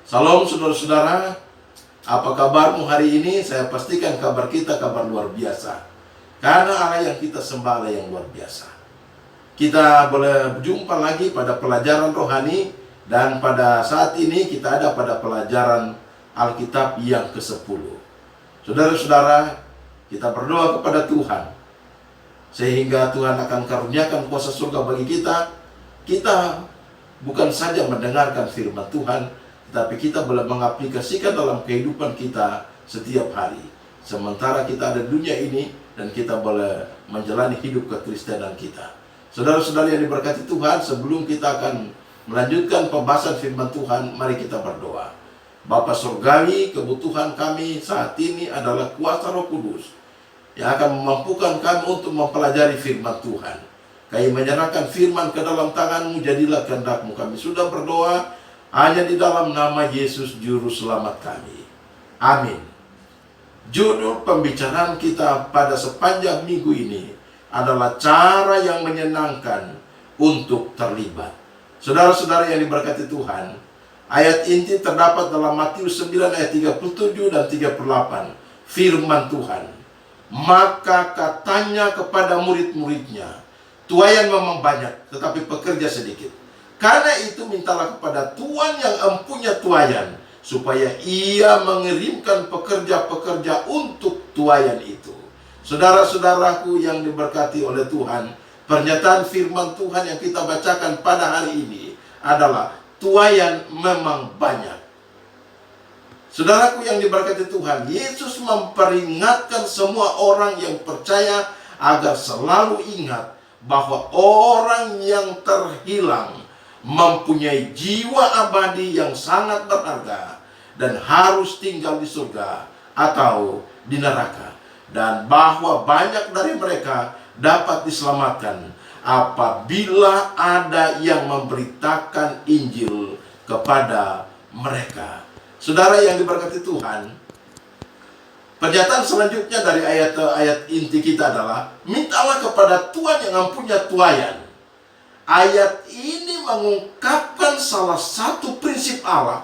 Salam saudara-saudara, apa kabarmu hari ini? Saya pastikan kabar kita kabar luar biasa. Karena Allah yang kita sembah Allah yang luar biasa. Kita boleh berjumpa lagi pada pelajaran rohani. Dan pada saat ini kita ada pada pelajaran Alkitab yang ke-10. Saudara-saudara, kita berdoa kepada Tuhan, sehingga Tuhan akan karuniakan kuasa surga bagi kita. Kita bukan saja mendengarkan firman Tuhan, tapi kita boleh mengaplikasikan dalam kehidupan kita setiap hari. Sementara kita ada di dunia ini dan kita boleh menjalani hidup kekristenan kita. Saudara-saudara yang diberkati Tuhan, sebelum kita akan melanjutkan pembahasan firman Tuhan, mari kita berdoa. Bapa Surgawi, kebutuhan kami saat ini adalah kuasa Roh Kudus yang akan memampukan kami untuk mempelajari firman Tuhan. Kami menyerahkan firman ke dalam tangan-Mu, jadilah kehendak-Mu. Kami sudah berdoa hanya di dalam nama Yesus Juru Selamat kami. Amin. Judul pembicaraan kita pada sepanjang minggu ini adalah cara yang menyenangkan untuk terlibat. Saudara-saudara yang diberkati Tuhan, ayat inti terdapat dalam Matius 9 ayat 37 dan 38. Firman Tuhan, maka katanya kepada murid-muridnya, tuaian memang banyak, tetapi pekerja sedikit. Karena itu mintalah kepada Tuhan yang empunya tuaian, supaya ia mengirimkan pekerja-pekerja untuk tuaian itu. Saudara-saudaraku yang diberkati oleh Tuhan, pernyataan firman Tuhan yang kita bacakan pada hari ini adalah tuaian memang banyak. Saudaraku yang diberkati Tuhan, Yesus memperingatkan semua orang yang percaya agar selalu ingat bahwa orang yang terhilang mempunyai jiwa abadi yang sangat berharga dan harus tinggal di surga atau di neraka, dan bahwa banyak dari mereka dapat diselamatkan apabila ada yang memberitakan Injil kepada mereka. Saudara yang diberkati Tuhan, pernyataan selanjutnya dari ayat inti kita adalah mintalah kepada Tuhan yang mempunyai tuaian. Ayat ini mengungkapkan salah satu prinsip Allah.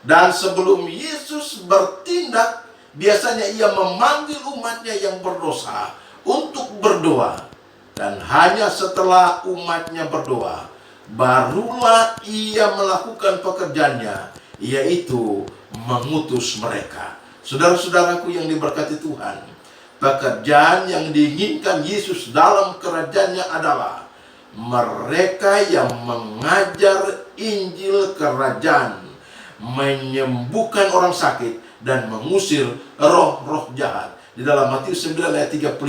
Dan sebelum Yesus bertindak, biasanya ia memanggil umatnya yang berdosa untuk berdoa. Dan hanya setelah umatnya berdoa, barulah ia melakukan pekerjaannya, yaitu mengutus mereka. Saudara-saudaraku yang diberkati Tuhan, pekerjaan yang diinginkan Yesus dalam kerajaannya adalah mereka yang mengajar Injil kerajaan, menyembuhkan orang sakit, dan mengusir roh-roh jahat. Di dalam Matius 9 ayat 35,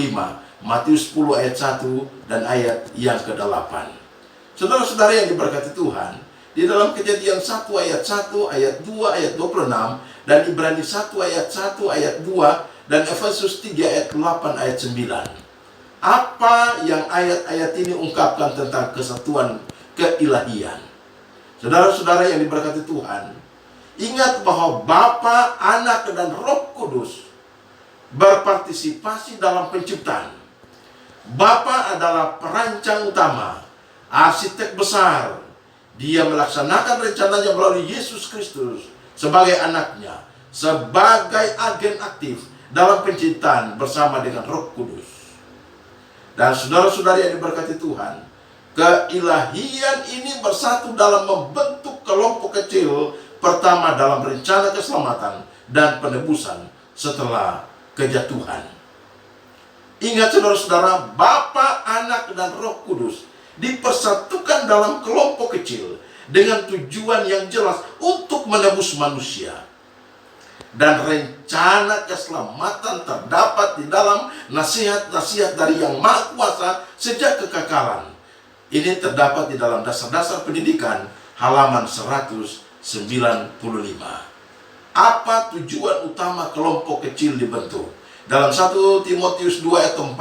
Matius 10 ayat 1, dan ayat yang ke-8. Saudara-saudara yang diberkati Tuhan, di dalam Kejadian 1 ayat 1, ayat 2, ayat 26, dan Ibrani 1 ayat 1, ayat 2, dan Efesus 3 ayat 8, ayat 9. Apa yang ayat-ayat ini ungkapkan tentang kesatuan keilahian? Saudara-saudara yang diberkati Tuhan, ingat bahwa Bapa, Anak, dan Roh Kudus berpartisipasi dalam penciptaan. Bapa adalah perancang utama, arsitek besar. Dia melaksanakan rencananya melalui Yesus Kristus sebagai anaknya, sebagai agen aktif dalam penciptaan bersama dengan Roh Kudus. Dan saudara-saudara yang diberkati Tuhan, keilahian ini bersatu dalam membentuk kelompok kecil pertama dalam rencana keselamatan dan penebusan setelah kejatuhan. Ingat saudara-saudara, Bapa, Anak, dan Roh Kudus dipersatukan dalam kelompok kecil dengan tujuan yang jelas untuk menebus manusia. Dan rencana keselamatan terdapat di dalam nasihat-nasihat dari Yang Maha Kuasa sejak kekekalan. Ini terdapat di dalam dasar-dasar pendidikan halaman 195. Apa tujuan utama kelompok kecil dibentuk? Dalam 1 Timotius 2 ayat 4,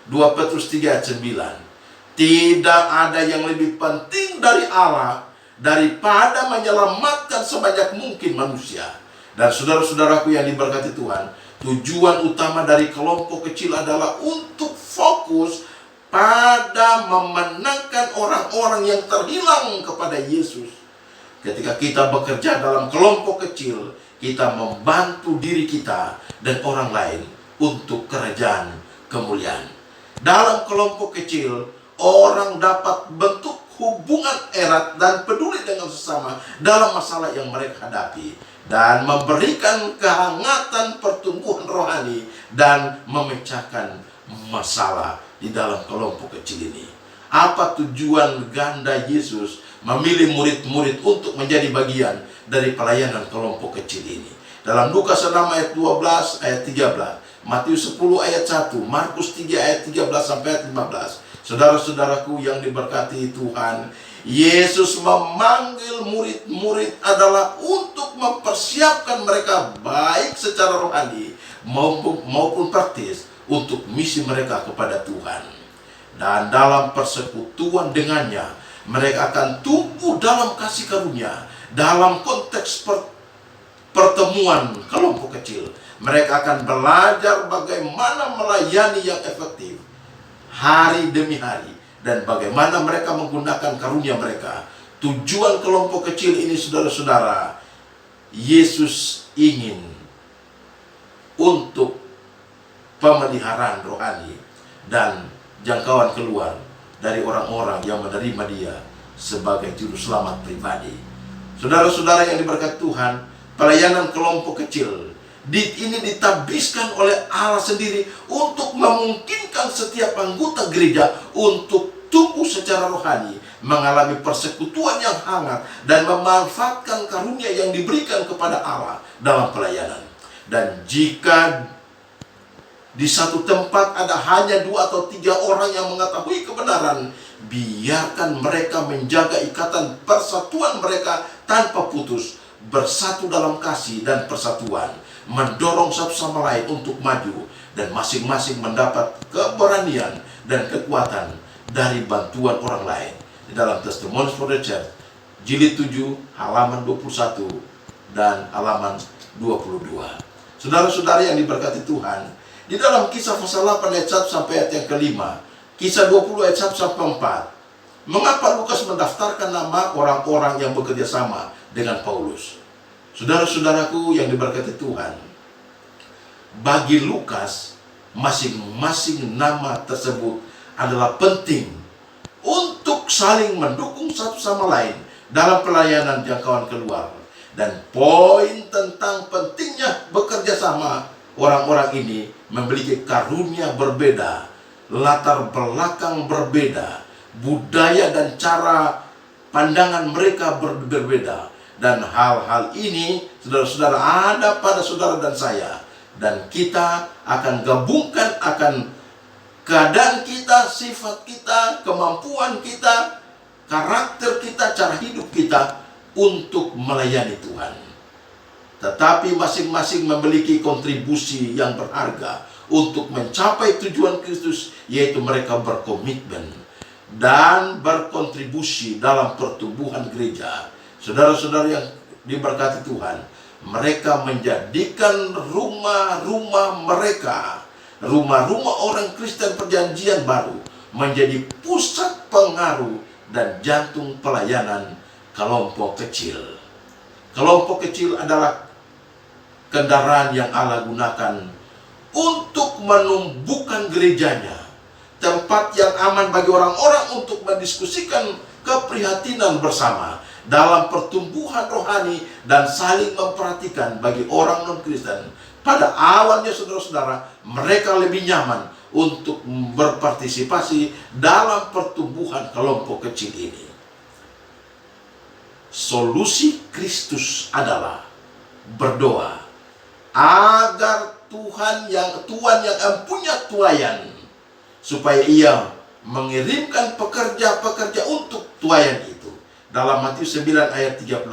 2 Petrus 3 ayat 9. Tidak ada yang lebih penting dari Allah daripada menyelamatkan sebanyak mungkin manusia. Dan saudara-saudaraku yang diberkati Tuhan, tujuan utama dari kelompok kecil adalah untuk fokus pada memenangkan orang-orang yang terhilang kepada Yesus. Ketika kita bekerja dalam kelompok kecil, kita membantu diri kita dan orang lain untuk kerajaan kemuliaan. Dalam kelompok kecil, orang dapat bentuk hubungan erat dan peduli dengan sesama dalam masalah yang mereka hadapi, dan memberikan kehangatan pertumbuhan rohani dan memecahkan masalah di dalam kelompok kecil ini. Apa tujuan ganda Yesus memilih murid-murid untuk menjadi bagian dari pelayanan kelompok kecil ini? Dalam Lukas 6 ayat 12 ayat 13, Matius 10 ayat 1, Markus 3 ayat 13 sampai ayat 15. Saudara-saudaraku yang diberkati Tuhan, Yesus memanggil murid-murid adalah untuk mempersiapkan mereka baik secara rohani maupun praktis untuk misi mereka kepada Tuhan. Dan dalam persekutuan dengannya, mereka akan tumbuh dalam kasih karunia. Dalam konteks pertemuan kelompok kecil, mereka akan belajar bagaimana melayani yang efektif hari demi hari, dan bagaimana mereka menggunakan karunia mereka. Tujuan kelompok kecil ini, saudara-saudara, Yesus ingin untuk pemeliharaan rohani dan jangkauan keluar dari orang-orang yang menerima dia sebagai juru selamat pribadi. Saudara-saudara yang diberkati Tuhan, pelayanan kelompok kecil ini ditabiskan oleh Allah sendiri untuk memungkinkan setiap anggota gereja untuk tumbuh secara rohani, mengalami persekutuan yang hangat, dan memanfaatkan karunia yang diberikan kepada Allah dalam pelayanan. Dan jika di satu tempat ada hanya 2 atau 3 orang yang mengetahui kebenaran, biarkan mereka menjaga ikatan persatuan mereka tanpa putus, bersatu dalam kasih dan persatuan, mendorong satu sama lain untuk maju, dan masing-masing mendapat keberanian dan kekuatan dari bantuan orang lain. Di dalam Testimonies for the Church, jilid 7, halaman 21 dan halaman 22. Saudara-saudara yang diberkati Tuhan, di dalam Kisah pasal 8 ayat 1 sampai ayat yang kelima, Kisah 20 ayat 1 sampai 4, mengapa Lukas mendaftarkan nama orang-orang yang bekerja sama dengan Paulus? Saudara-saudaraku yang diberkati Tuhan, bagi Lukas, masing-masing nama tersebut adalah penting untuk saling mendukung satu sama lain dalam pelayanan jangkauan keluar. Dan poin tentang pentingnya bekerja sama, orang-orang ini memiliki karunia berbeda, latar belakang berbeda, budaya dan cara pandangan mereka berbeda. Dan hal-hal ini, saudara-saudara, ada pada saudara dan saya. Dan kita akan gabungkan akan keadaan kita, sifat kita, kemampuan kita, karakter kita, cara hidup kita untuk melayani Tuhan. Tetapi masing-masing memiliki kontribusi yang berharga untuk mencapai tujuan Kristus, yaitu mereka berkomitmen dan berkontribusi dalam pertumbuhan gereja. Saudara-saudara yang diberkati Tuhan, mereka menjadikan rumah-rumah mereka, rumah-rumah orang Kristen perjanjian baru, menjadi pusat pengaruh dan jantung pelayanan kelompok kecil. Kelompok kecil adalah kendaraan yang Allah gunakan untuk menumbuhkan gerejanya, tempat yang aman bagi orang-orang untuk mendiskusikan keprihatinan bersama dalam pertumbuhan rohani dan saling memperhatikan. Bagi orang non-Kristen, pada awalnya saudara-saudara, mereka lebih nyaman untuk berpartisipasi dalam pertumbuhan kelompok kecil ini. Solusi Kristus adalah berdoa agar Tuhan yang punya tuayan, supaya ia mengirimkan pekerja-pekerja untuk tuayan itu. Dalam Matius 9 ayat 38,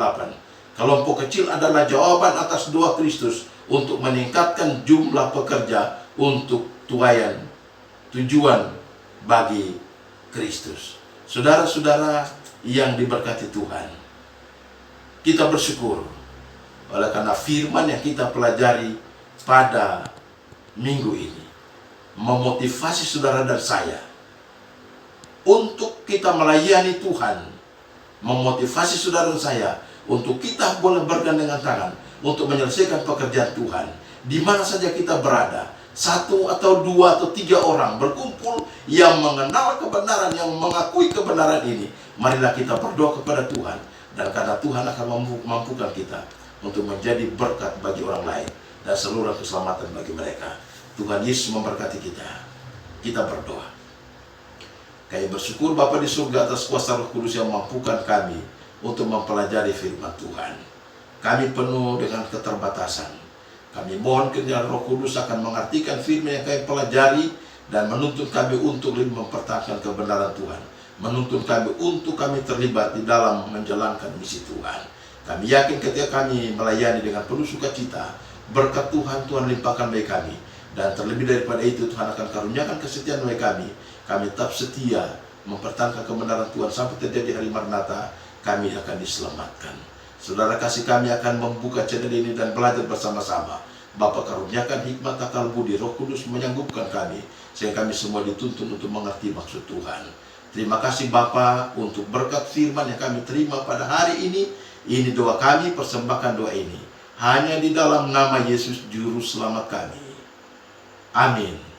kelompok kecil adalah jawaban atas doa Kristus untuk meningkatkan jumlah pekerja untuk tuayan, tujuan bagi Kristus. Saudara-saudara yang diberkati Tuhan, kita bersyukur oleh karena firman yang kita pelajari pada minggu ini memotivasi saudara dan saya untuk kita melayani Tuhan memotivasi saudara dan saya untuk kita boleh bergandengan tangan untuk menyelesaikan pekerjaan Tuhan. Di mana saja kita berada, 1 atau 2 atau 3 orang berkumpul yang mengenal kebenaran, yang mengakui kebenaran ini, marilah kita berdoa kepada Tuhan, dan karena Tuhan akan mampukan kita untuk menjadi berkat bagi orang lain dan seluruh keselamatan bagi mereka. Tuhan Yesus memberkati kita. Kita berdoa. Kami bersyukur Bapa di surga atas kuasa Roh Kudus yang mampukan kami untuk mempelajari firman Tuhan. Kami penuh dengan keterbatasan. Kami mohon kiranya Roh Kudus akan mengartikan firman yang kami pelajari dan menuntun kami untuk lebih mempertahankan kebenaran Tuhan. Menuntun kami untuk kami terlibat di dalam menjalankan misi Tuhan. Kami yakin ketika kami melayani dengan penuh sukacita, berkat Tuhan limpahkan bagi kami. Dan terlebih daripada itu, Tuhan akan karuniakan kesetiaan bagi kami. Kami tetap setia mempertahankan kebenaran Tuhan sampai terjadi hari Maranatha, kami akan diselamatkan. Saudara kasih, kami akan membuka channel ini dan belajar bersama-sama. Bapa karuniakan hikmat, akal budi, Roh Kudus menyanggupkan kami, sehingga kami semua dituntun untuk mengerti maksud Tuhan. Terima kasih Bapa untuk berkat firman yang kami terima pada hari ini. Ini doa kami, persembahkan doa ini hanya di dalam nama Yesus Juru Selamat kami. Amin.